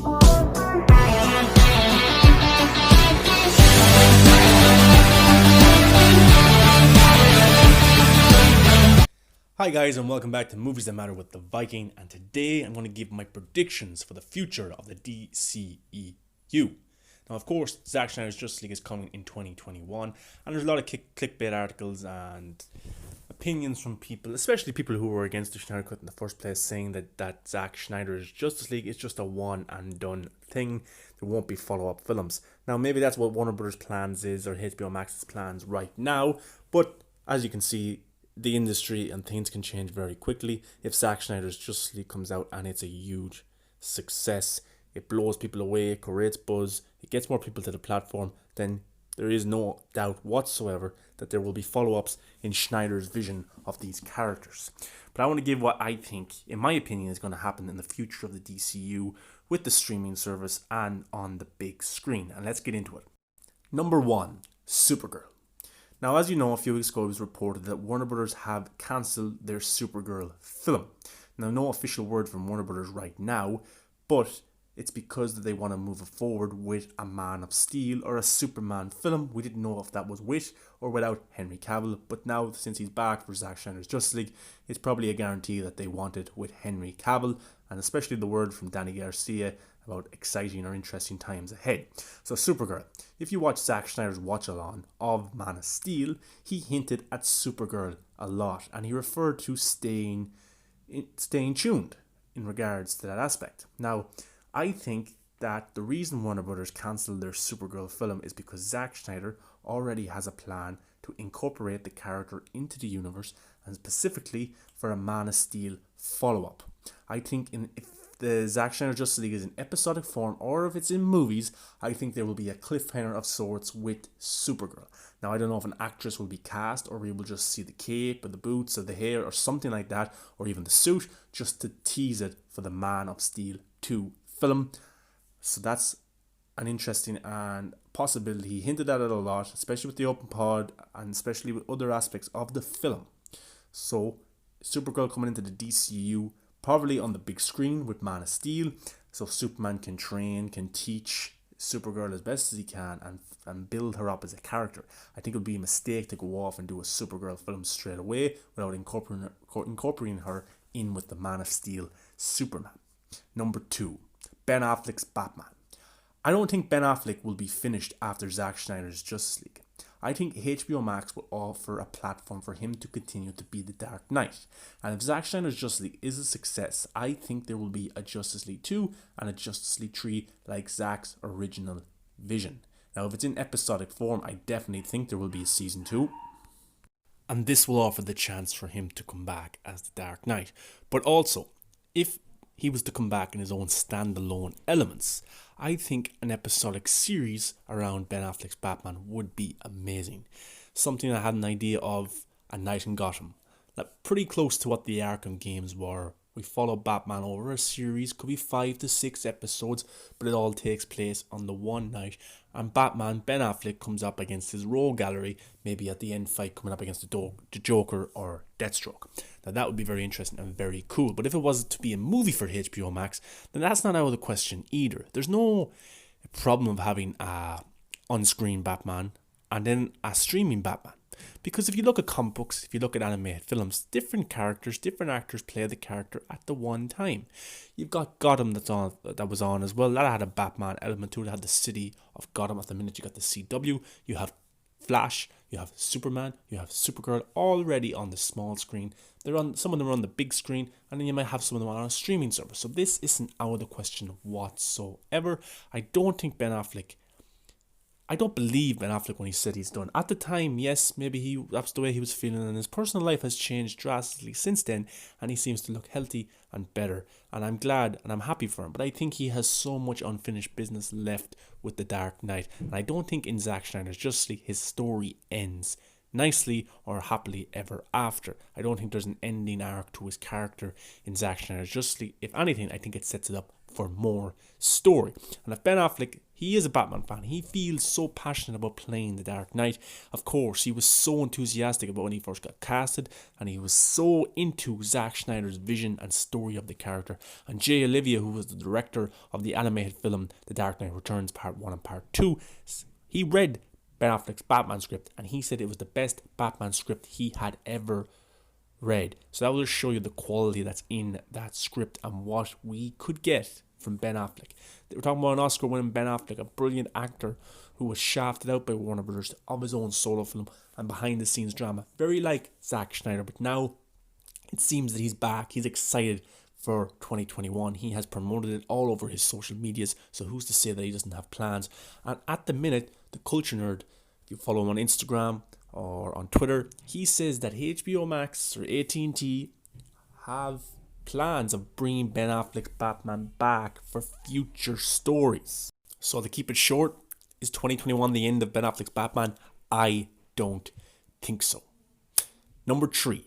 Hi guys, and welcome back to Movies That Matter with the Viking, and today I'm going to give my predictions for the future of the DCEU. Now of course, Zack Snyder's Justice League is coming in 2021, and there's a lot of clickbait articles and opinions from people, especially people who were against the Snyder Cut in the first place, saying that Zack Snyder's Justice League is just a one and done thing. There won't be follow-up films. Now maybe that's what Warner Brothers' plans is, or HBO Max's plans right now, but as you can see, the industry and things can change very quickly. If Zack Snyder's Justice League comes out and it's a huge success, it blows people away, it creates buzz, it gets more people to the platform, then there is no doubt whatsoever that there will be follow-ups in Snyder's vision of these characters. But I want to give what I think, in my opinion, is going to happen in the future of the DCU with the streaming service and on the big screen. And let's get into it. Number 1, Supergirl. Now, as you know, a few weeks ago it was reported that Warner Brothers have cancelled their Supergirl film. Now, no official word from Warner Brothers right now, but it's because they want to move forward with a Man of Steel or a Superman film. We didn't know if that was with or without Henry Cavill, but now since he's back for Zack Snyder's Justice League, it's probably a guarantee that they want it with Henry Cavill, and especially the word from Danny Garcia about exciting or interesting times ahead. So Supergirl, if you watch Zack Snyder's watch-along of Man of Steel, he hinted at Supergirl a lot, and he referred to staying tuned in regards to that aspect. Now, I think that the reason Warner Brothers cancelled their Supergirl film is because Zack Snyder already has a plan to incorporate the character into the universe, and specifically for a Man of Steel follow-up. I think if the Zack Snyder Justice League is in episodic form, or if it's in movies, I think there will be a cliffhanger of sorts with Supergirl. Now, I don't know if an actress will be cast, or we will just see the cape, or the boots, or the hair, or something like that, or even the suit, just to tease it for the Man of Steel 2 film. So that's an interesting and possibility. He hinted at it a lot, especially with the open pod, and especially with other aspects of the film. So, Supergirl coming into the DCU, probably on the big screen with Man of Steel, so Superman can train, can teach Supergirl as best as he can and build her up as a character. I think it would be a mistake to go off and do a Supergirl film straight away without incorporating her in with the Man of Steel Superman. Number 2, Ben Affleck's Batman. I don't think Ben Affleck will be finished after Zack Snyder's Justice League. I think HBO Max will offer a platform for him to continue to be the Dark Knight. And if Zack Snyder's Justice League is a success, I think there will be a Justice League 2 and a Justice League 3 like Zack's original vision. Now, if it's in episodic form, I definitely think there will be a season 2. And this will offer the chance for him to come back as the Dark Knight. But also, if he was to come back in his own standalone elements, I think an episodic series around Ben Affleck's Batman would be amazing. Something I had an idea of, A Night in Gotham. Like pretty close to what the Arkham games were. We follow Batman over a series, could be 5 to 6 episodes, but it all takes place on the one night. And Batman, Ben Affleck, comes up against his rogue gallery, maybe at the end fight coming up against the Joker or Deathstroke. Now that would be very interesting and very cool. But if it was to be a movie for HBO Max, then that's not out of the question either. There's no problem of having a on-screen Batman and then a streaming Batman. Because if you look at comic books, if you look at animated films, different characters, different actors play the character at the one time. You've got Gotham that was on as well. That had a Batman element to it. It had the city of Gotham. At the minute you got the CW. You have Flash. You have Superman. You have Supergirl already on the small screen. Some of them are on the big screen, and then you might have some of them on a streaming service. So this isn't out of the question whatsoever. I don't believe Ben Affleck when he said he's done. At the time, yes, maybe that's the way he was feeling, and his personal life has changed drastically since then, and he seems to look healthy and better, and I'm glad and I'm happy for him. But I think he has so much unfinished business left with the Dark Knight, and I don't think in Zack Snyder's Justice League his story ends nicely or happily ever after. I don't think there's an ending arc to his character in Zack Snyder's Justice League. If anything, I think it sets it up for more story. And if Ben Affleck, he is a Batman fan, he feels so passionate about playing the Dark Knight. Of course, he was so enthusiastic about when he first got casted, and he was so into Zack Snyder's vision and story of the character. And Jay Olivia, who was the director of the animated film The Dark Knight Returns Part 1 and Part 2, he read Ben Affleck's Batman script, and he said it was the best Batman script he had ever read. So that will just show you the quality that's in that script and what we could get from Ben Affleck. We're talking about an Oscar-winning Ben Affleck, a brilliant actor who was shafted out by Warner Brothers of his own solo film and behind-the-scenes drama, very like Zack Snyder. But now it seems that he's back. He's excited for 2021. He has promoted it all over his social medias, so who's to say that he doesn't have plans? And at the minute, the Culture Nerd, if you follow him on Instagram or on Twitter, he says that HBO Max or AT&T have plans of bringing Ben Affleck's Batman back for future stories. So to keep it short, is 2021 the end of Ben Affleck's Batman? I don't think so. Number 3,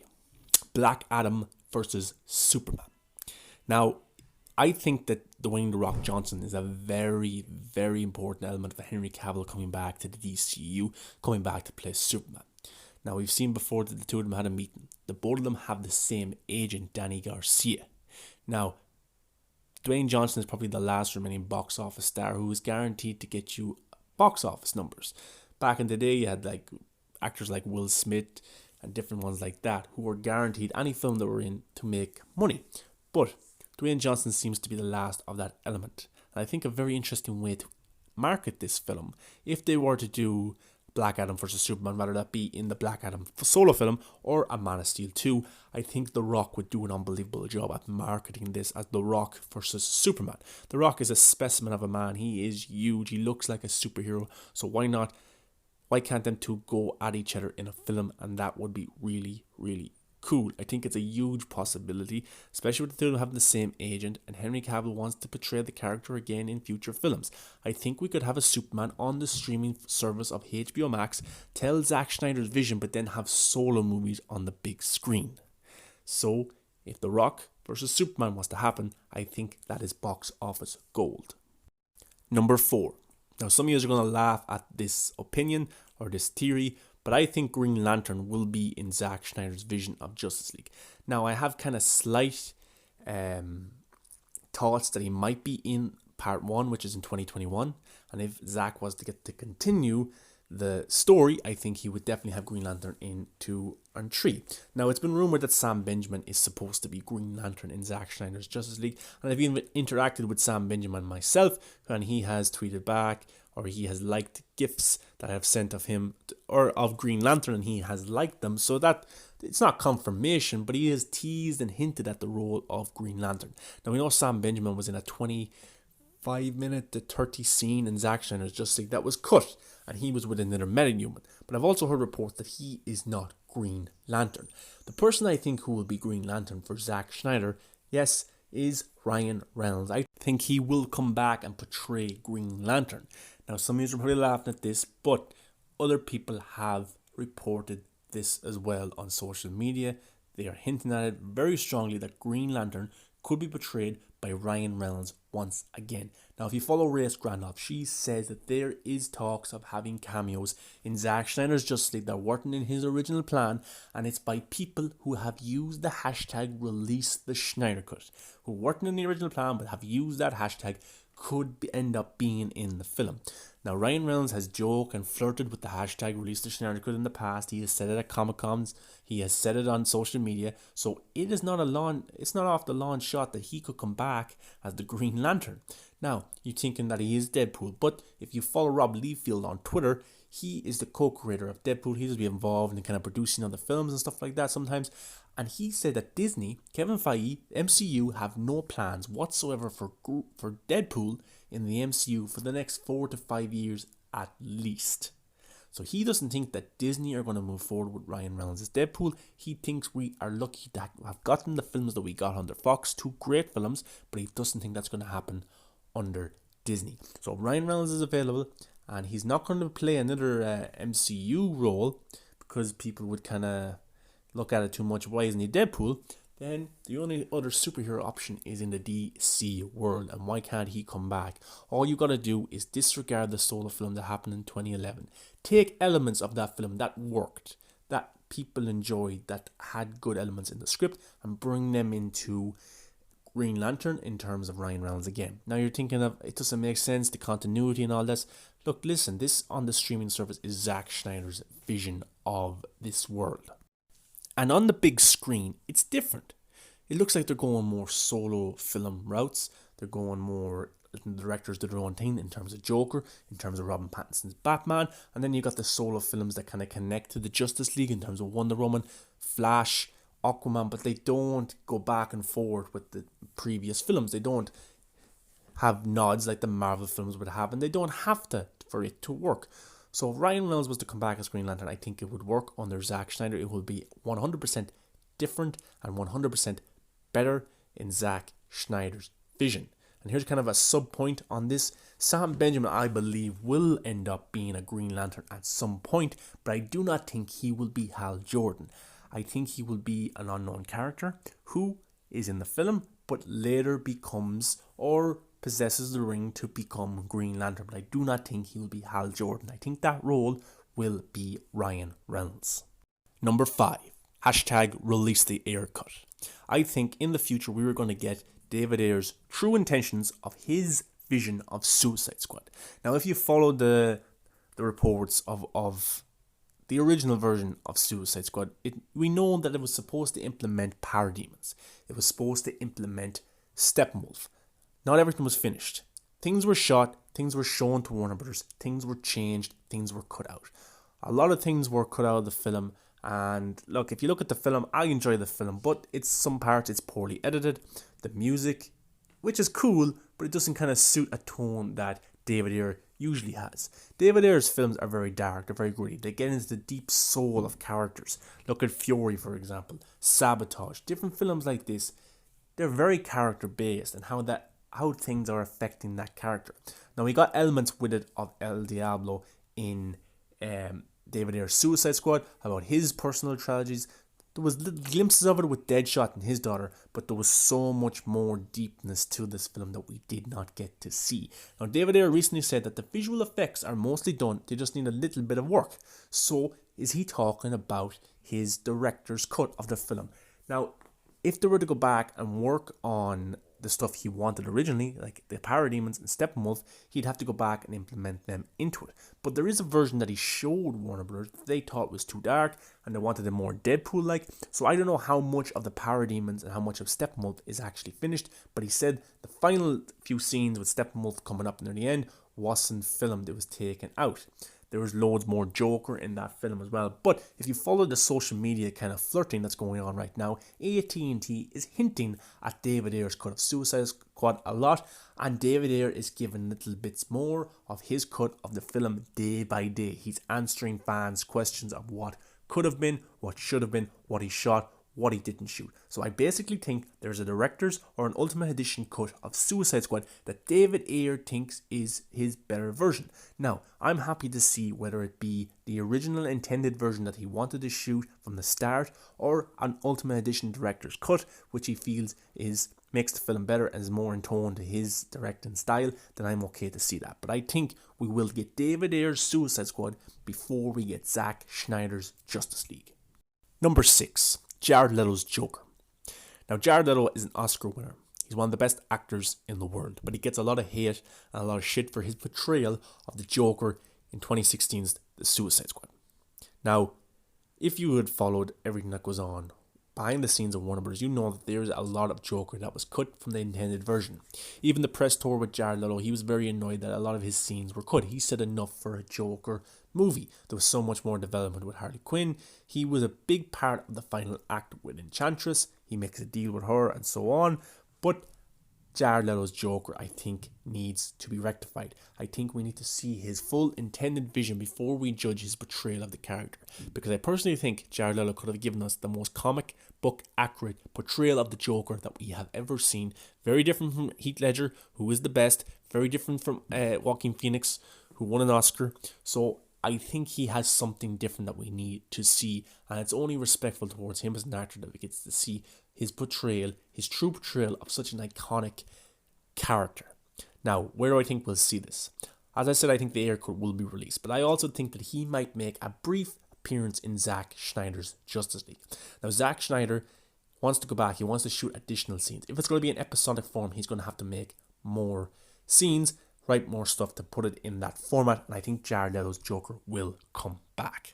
Black Adam versus Superman. Now, I think that Dwayne "The Rock" Johnson is a very, very important element of Henry Cavill coming back to the DCEU, coming back to play Superman. Now, we've seen before that the two of them had a meeting. The both of them have the same agent, Danny Garcia. Now, Dwayne Johnson is probably the last remaining box office star who is guaranteed to get you box office numbers. Back in the day, you had like actors like Will Smith and different ones like that who were guaranteed any film that were in to make money. But Dwayne Johnson seems to be the last of that element. And I think a very interesting way to market this film, if they were to do Black Adam versus Superman, whether that be in the Black Adam solo film or a Man of Steel 2, I think The Rock would do an unbelievable job at marketing this as The Rock versus Superman. The Rock is a specimen of a man. He is huge. He looks like a superhero. So why not? Why can't them two go at each other in a film? And that would be really, really cool. I think it's a huge possibility, especially with the two of them having the same agent, and Henry Cavill wants to portray the character again in future films. I think we could have a Superman on the streaming service of HBO Max, tell Zack Snyder's vision, but then have solo movies on the big screen. So, if The Rock versus Superman was to happen, I think that is box office gold. Number 4. Now, some of you are going to laugh at this opinion or this theory, but I think Green Lantern will be in Zack Snyder's vision of Justice League. Now, I have kind of slight thoughts that he might be in Part 1, which is in 2021. And if Zack was to get to continue the story, I think he would definitely have Green Lantern in 2 and 3. Now, it's been rumored that Sam Benjamin is supposed to be Green Lantern in Zack Snyder's Justice League. And I've even interacted with Sam Benjamin myself, and he has tweeted back, or he has liked GIFs that I have sent of him or of Green Lantern, and he has liked them. So that it's not confirmation, but he has teased and hinted at the role of Green Lantern. Now, we know Sam Benjamin was in a 25-minute to 30 scene in Zack Snyder's Justice League that was cut, and he was with another metahuman. But I've also heard reports that he is not Green Lantern. The person I think who will be Green Lantern for Zack Snyder, yes, is Ryan Reynolds. I think he will come back and portray Green Lantern. Now, some of you are probably laughing at this, but other people have reported this as well on social media. They are hinting at it very strongly that Green Lantern could be portrayed by Ryan Reynolds once again. Now, if you follow Race Grandhoff, she says that there is talks of having cameos in Zack Snyder's Justice League that weren't in his original plan, and it's by people who have used the hashtag release the Snyder Cut, who weren't in the original plan but have used that hashtag, could end up being in the film. Now, Ryan Reynolds has joked and flirted with the hashtag release the Snyder Cut in the past. He has said it at Comic-Cons. He has said it on social media. So it is not it's not off the lawn shot that he could come back as the Green Lantern. Now, you're thinking that he is Deadpool, but if you follow Rob Liefeld on Twitter, he is the co-creator of Deadpool. He does be involved in kind of producing other films and stuff like that sometimes. And he said that Disney, Kevin Feige, MCU have no plans whatsoever for Deadpool in the MCU for the next 4 to 5 years at least. So he doesn't think that Disney are going to move forward with Ryan Reynolds as Deadpool. He thinks we are lucky to have gotten the films that we got under Fox, 2 great films, but he doesn't think that's going to happen under Disney. So Ryan Reynolds is available, and he's not going to play another MCU role, because people would kind of look at it too much. Why isn't he Deadpool? Then the only other superhero option is in the DC world, and why can't he come back? All you gotta do is disregard the solo film that happened in 2011. Take elements of that film that worked, that people enjoyed, that had good elements in the script, and bring them into Green Lantern in terms of Ryan Reynolds again. Now you're thinking of, it doesn't make sense, the continuity and all this. Look, listen, this on the streaming service is Zack Snyder's vision of this world. And on the big screen, it's different. It looks like they're going more solo film routes. They're going more, the directors do their own thing in terms of Joker, in terms of Robert Pattinson's Batman. And then you got the solo films that kind of connect to the Justice League in terms of Wonder Woman, Flash, Aquaman, but they don't go back and forth with the previous films. They don't have nods like the Marvel films would have, and they don't have to for it to work. So if Ryan Reynolds was to come back as Green Lantern, I think it would work under Zack Snyder. It will be 100% different and 100% better in Zack Snyder's vision. And here's kind of a sub point on this. Sam Benjamin, I believe, will end up being a Green Lantern at some point, but I do not think he will be Hal Jordan. I think he will be an unknown character who is in the film, but later becomes or possesses the ring to become Green Lantern. But I do not think he will be Hal Jordan. I think that role will be Ryan Reynolds. Number 5, hashtag release the Ayer cut. I think in the future we were going to get David Ayer's true intentions of his vision of Suicide Squad. Now, if you follow the reports of the original version of Suicide Squad, we know that it was supposed to implement parademons. It was supposed to implement Steppenwolf. Not everything was finished. Things were shot, things were shown to Warner Brothers, things were changed, things were cut out. A lot of things were cut out of the film, and look, if you look at the film, I enjoy the film, but some parts it's poorly edited. The music, which is cool, but it doesn't kind of suit a tone that David Ayer usually has. David Ayer's films are very dark, they're very gritty. They get into the deep soul of characters. Look at Fury, for example, Sabotage. Different films like this, they're very character based and how things are affecting that character. Now, we got elements with it of El Diablo in David Ayer's Suicide Squad, about his personal tragedies. There was little glimpses of it with Deadshot and his daughter, but there was so much more deepness to this film that we did not get to see. Now, David Ayer recently said that the visual effects are mostly done, they just need a little bit of work. So, is he talking about his director's cut of the film? Now, if they were to go back and work on the stuff he wanted originally, like the parademons and Steppenwolf, he'd have to go back and implement them into it. But there is a version that he showed Warner Bros. They thought was too dark and they wanted it more Deadpool-like. So I don't know how much of the parademons and how much of Steppenwolf is actually finished, but he said the final few scenes with Steppenwolf coming up near the end wasn't filmed, it was taken out. There was loads more Joker in that film as well. But if you follow the social media kind of flirting that's going on right now, AT&T is hinting at David Ayer's cut of Suicide Squad a lot, and David Ayer is giving little bits more of his cut of the film day by day. He's answering fans' questions of what could have been, what should have been, what he shot, what he didn't shoot. So I basically think there's a director's or an Ultimate Edition cut of Suicide Squad that David Ayer thinks is his better version. Now, I'm happy to see whether it be the original intended version that he wanted to shoot from the start, or an Ultimate Edition director's cut, which he feels makes the film better and is more in tone to his directing style. Then I'm okay to see that. But I think we will get David Ayer's Suicide Squad before we get Zack Snyder's Justice League. Number 6. Jared Leto's Joker. Now, Jared Leto is an Oscar winner. He's one of the best actors in the world, but he gets a lot of hate and a lot of shit for his portrayal of the Joker in 2016's The Suicide Squad. Now, if you had followed everything that goes on behind the scenes of Warner Bros., you know that there's a lot of Joker that was cut from the intended version. Even the press tour with Jared Leto, he was very annoyed that a lot of his scenes were cut. He said enough for a Joker movie. There was so much more development with Harley Quinn. He was a big part of the final act with Enchantress. He makes a deal with her and so on. But Jared Leto's Joker, I think, needs to be rectified. I think we need to see his full intended vision before we judge his portrayal of the character. Because I personally think Jared Leto could have given us the most comic book accurate portrayal of the Joker that we have ever seen. Very different from Heath Ledger, who is the best. Very different from Joaquin Phoenix, who won an Oscar. So I think he has something different that we need to see, and it's only respectful towards him as an actor that we get to see his portrayal, his true portrayal of such an iconic character. Now, where do I think we'll see this? As I said, I think the air cut will be released, but I also think that he might make a brief appearance in Zack Snyder's Justice League. Now, Zack Snyder wants to go back, he wants to shoot additional scenes. If it's going to be in episodic form, he's going to have to make more scenes, write more stuff to put it in that format, and I think Jared Leto's Joker will come back.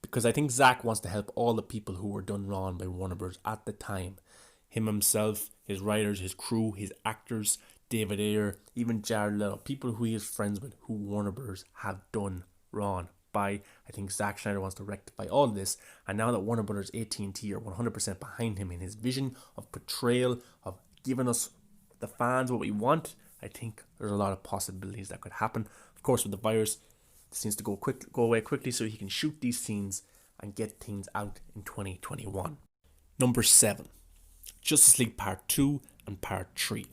Because I think Zack wants to help all the people who were done wrong by Warner Bros. At the time. Him himself, his writers, his crew, his actors, David Ayer, even Jared Leto, people who he is friends with who Warner Bros. Have done wrong by. I think Zack Snyder wants to rectify all of this, and now that Warner Bros. AT&T are 100% behind him in his vision of portrayal, of giving us the fans what we want, I think there's a lot of possibilities that could happen. Of course, with the virus, it seems to go away quickly, so he can shoot these scenes and get things out in 2021. Number 7, Justice League Part 2 and Part 3.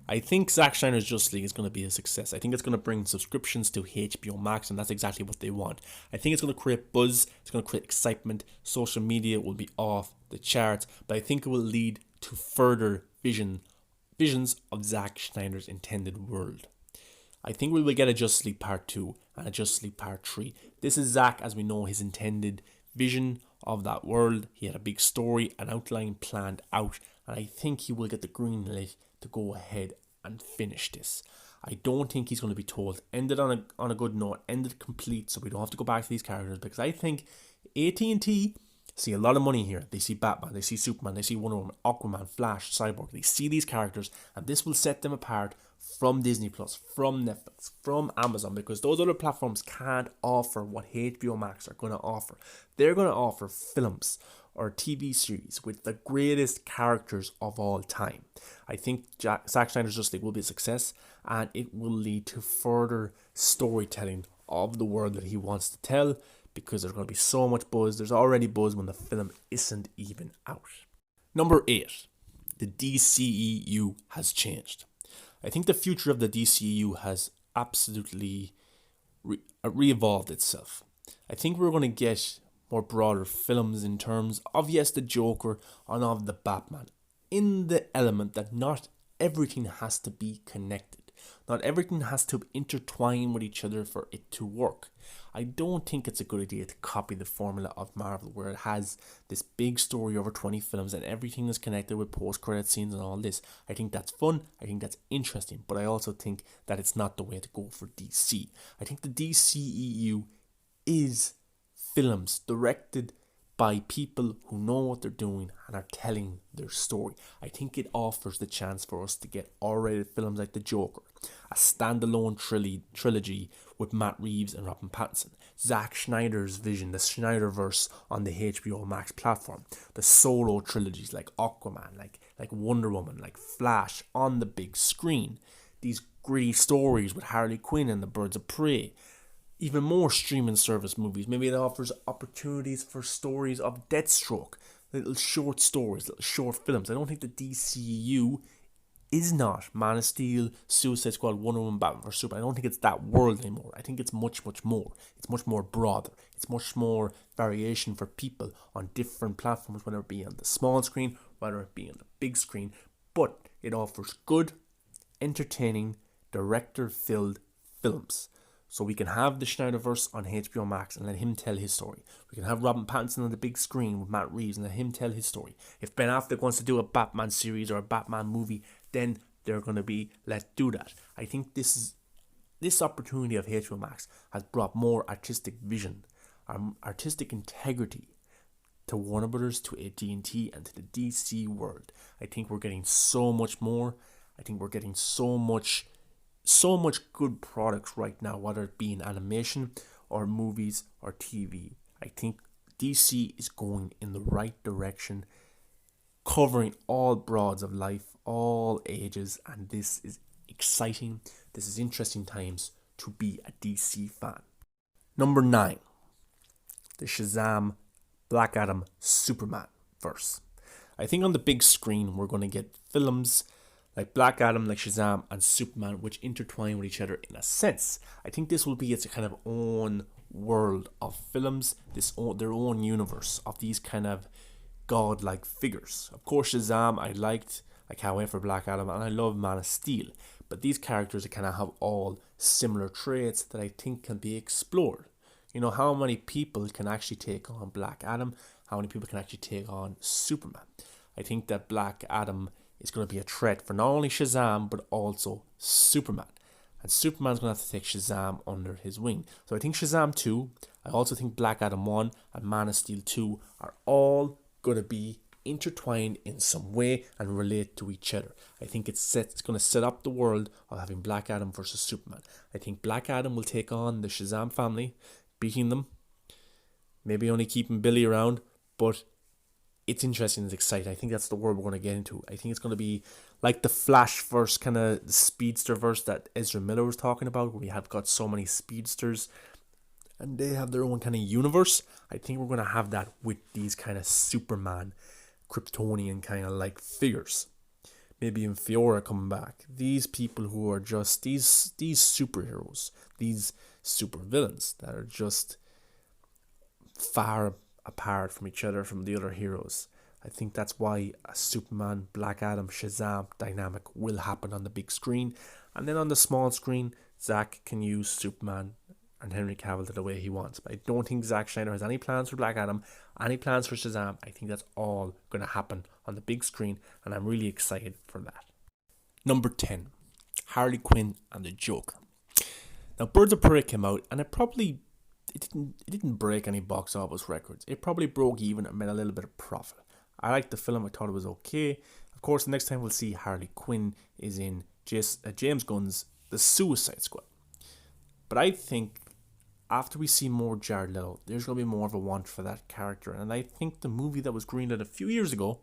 I think Zack Snyder's Justice League is going to be a success. I think it's going to bring subscriptions to HBO Max, and that's exactly what they want. I think it's going to create buzz, it's going to create excitement, social media will be off the charts, but I think it will lead to further visions of Zack Snyder's intended world. I think we will get a Justice League Part 2 and a Justice League Part 3. This is Zack, as we know, his intended vision of that world. He had a big story, an outline planned out, and I think he will get the green light to go ahead and finish this. I don't think he's going to be told, end it on a good note, end it complete, so we don't have to go back to these characters, because I think AT&T see a lot of money here. They see Batman, they see Superman, they see Wonder Woman, Aquaman, Flash, Cyborg. They see these characters, and this will set them apart from Disney Plus, from Netflix, from Amazon, because those other platforms can't offer what HBO Max are going to offer. They're going to offer films or TV series with the greatest characters of all time. I think Zack Snyder's Justice League will be a success, and it will lead to further storytelling of the world that he wants to tell, because there's going to be so much buzz. There's already buzz when the film isn't even out. Number 8, the DCEU has changed. I think the future of the DCEU has absolutely re-evolved itself. I think we're going to get more broader films in terms of, yes, the Joker and of the Batman, in the element that not everything has to be connected. Not everything has to intertwine with each other for it to work. I don't think it's a good idea to copy the formula of Marvel, where it has this big story over 20 films and everything is connected with post-credit scenes and all this. I think that's fun, I think that's interesting, but I also think that it's not the way to go for DC. I think the DCEU is films directed by people who know what they're doing and are telling their story. I think it offers the chance for us to get R-rated films like The Joker, a standalone trilogy with Matt Reeves and Robin Pattinson, Zack Snyder's vision, the Snyderverse on the HBO Max platform, the solo trilogies like Aquaman, like Wonder Woman, like Flash on the big screen, these gritty stories with Harley Quinn and the Birds of Prey, even more streaming service movies. Maybe it offers opportunities for stories of Deathstroke, little short stories, little short films. I don't think the DCEU is not Man of Steel, Suicide Squad, Wonder Woman, Batman vs Superman. I don't think it's that world anymore. I think it's much more. It's much more broader. It's much more variation for people on different platforms, whether it be on the small screen, whether it be on the big screen. But it offers good, entertaining, director-filled films. So we can have the Snyderverse on HBO Max and let him tell his story. We can have Robin Pattinson on the big screen with Matt Reeves and let him tell his story. If Ben Affleck wants to do a Batman series or a Batman movie, then they're going to be let do that. I think this opportunity of HBO Max has brought more artistic vision, artistic integrity to Warner Brothers, to AT&T, and to the DC world. I think we're getting so much more. I think we're getting so much good products right now, whether it be in animation or movies or TV. I think DC is going in the right direction, covering all broads of life, all ages, and this is exciting. This is interesting times to be a DC fan. Number 9, the Shazam, Black Adam, Superman verse. I think on the big screen we're going to get films like Black Adam, like Shazam, and Superman, which intertwine with each other in a sense. I think this will be its kind of own world of films, their own universe of these kind of godlike figures. Of course, Shazam I can't wait for Black Adam, and I love Man of Steel. But these characters kind of have all similar traits that I think can be explored. You know, how many people can actually take on Black Adam? How many people can actually take on Superman? I think that Black Adam is going to be a threat for not only Shazam, but also Superman. And Superman's going to have to take Shazam under his wing. So I think Shazam 2, I also think Black Adam 1 and Man of Steel 2 are all going to be intertwined in some way and relate to each other. I think it's going to set up the world of having Black Adam versus Superman. I think Black Adam will take on the Shazam family, beating them, maybe only keeping Billy around, but it's interesting, it's exciting. I think that's the word we're going to get into. I think it's going to be like the Flash verse, kind of the speedster verse that Ezra Miller was talking about, where we have got so many speedsters and they have their own kind of universe. I think we're going to have that with these kind of Superman, Kryptonian kind of like figures. Maybe even Fiora coming back. These people who are just these superheroes, these super villains that are just far apart from each other, from the other heroes. I think that's why a Superman, Black Adam, Shazam dynamic will happen on the big screen. And then on the small screen, Zack can use Superman and Henry Cavill the way he wants. But I don't think Zack Snyder has any plans for Black Adam, any plans for Shazam. I think that's all going to happen on the big screen, and I'm really excited for that. Number 10, Harley Quinn and the Joker. Now, Birds of Prey came out, and it didn't break any box office records. It probably broke even and made a little bit of profit. I liked the film. I thought it was okay. Of course, the next time we'll see Harley Quinn is in James Gunn's The Suicide Squad. But I think after we see more Jared Leto, there's going to be more of a want for that character. And I think the movie that was greenlit a few years ago,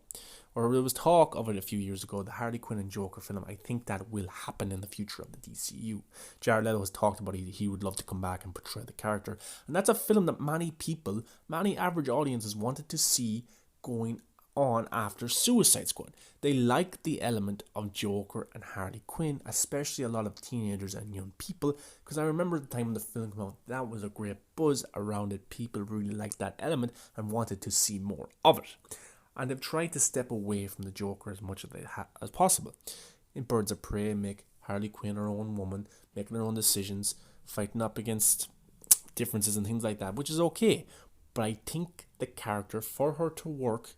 or there was talk of it a few years ago, the Harley Quinn and Joker film, I think that will happen in the future of the DCEU. Jared Leto has talked about he would love to come back and portray the character. And that's a film that many average audiences wanted to see going on after Suicide Squad. They like the element of Joker and Harley Quinn, especially a lot of teenagers and young people, because I remember the time when the film came out, that was a great buzz around it. People really liked that element and wanted to see more of it. And they've tried to step away from the Joker as much as possible. In Birds of Prey, make Harley Quinn her own woman, making her own decisions, fighting up against differences and things like that, which is okay. But I think the character, for her to work,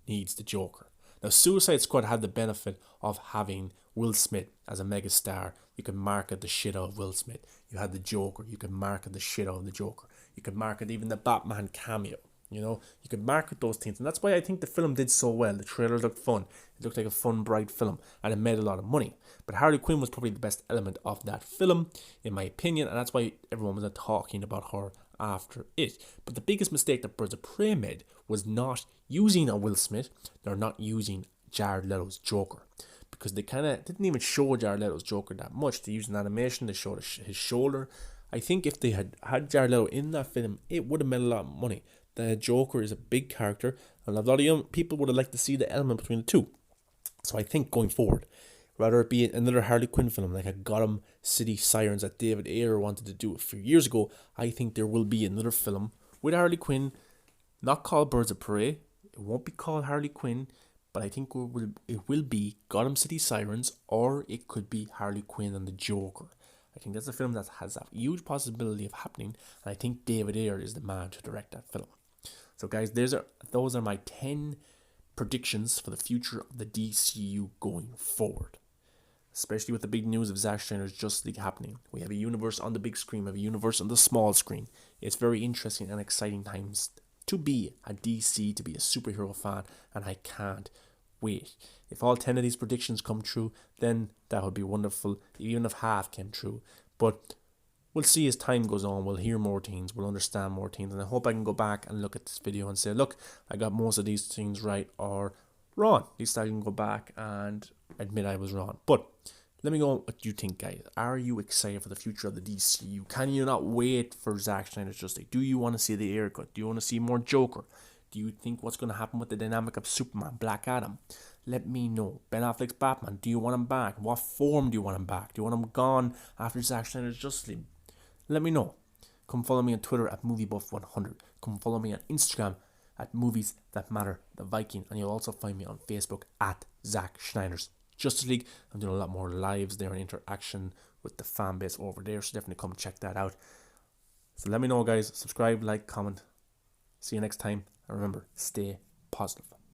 needs the Joker. Now, Suicide Squad had the benefit of having Will Smith as a megastar. You could market the shit out of Will Smith. You had the Joker. You could market the shit out of the Joker. You could market even the Batman cameo. You know, you could market those things. And that's why I think the film did so well. The trailer looked fun. It looked like a fun, bright film. And it made a lot of money. But Harley Quinn was probably the best element of that film, in my opinion. And that's why everyone was talking about her after it. But the biggest mistake that Birds of Prey made was not using a Will Smith. They're not using Jared Leto's Joker. Because they kind of didn't even show Jared Leto's Joker that much. They used an animation. They showed his shoulder. I think if they had Jared Leto in that film, it would have made a lot of money. The Joker is a big character, and a lot of young people would have liked to see the element between the two. So I think going forward, rather it be another Harley Quinn film like a Gotham City Sirens that David Ayer wanted to do a few years ago, I think there will be another film with Harley Quinn, not called Birds of Prey. It won't be called Harley Quinn, but I think it will be Gotham City Sirens, or it could be Harley Quinn and the Joker. I think that's a film that has a huge possibility of happening, and I think David Ayer is the man to direct that film. So guys, those are my 10 predictions for the future of the DCU going forward. Especially with the big news of Zack Snyder's Justice League happening. We have a universe on the big screen, we have a universe on the small screen. It's very interesting and exciting times to be a DC, to be a superhero fan, and I can't wait. If all 10 of these predictions come true, then that would be wonderful, even if half came true. But we'll see as time goes on. We'll hear more things. We'll understand more things. And I hope I can go back and look at this video and say, look, I got most of these things right or wrong. At least I can go back and admit I was wrong. But let me know what you think, guys. Are you excited for the future of the DCU? Can you not wait for Zack Snyder's Justice League? Do you want to see the haircut? Do you want to see more Joker? Do you think what's going to happen with the dynamic of Superman, Black Adam? Let me know. Ben Affleck's Batman, do you want him back? What form do you want him back? Do you want him gone after Zack Snyder's Justice League? Let me know. Come follow me on Twitter at MovieBuff100. Come follow me on Instagram at Movies That Matter, The Viking. And you'll also find me on Facebook at Zack Snyder's Justice League. I'm doing a lot more lives there and interaction with the fan base over there, so definitely come check that out. So let me know, guys. Subscribe, like, comment. See you next time. And remember, stay positive.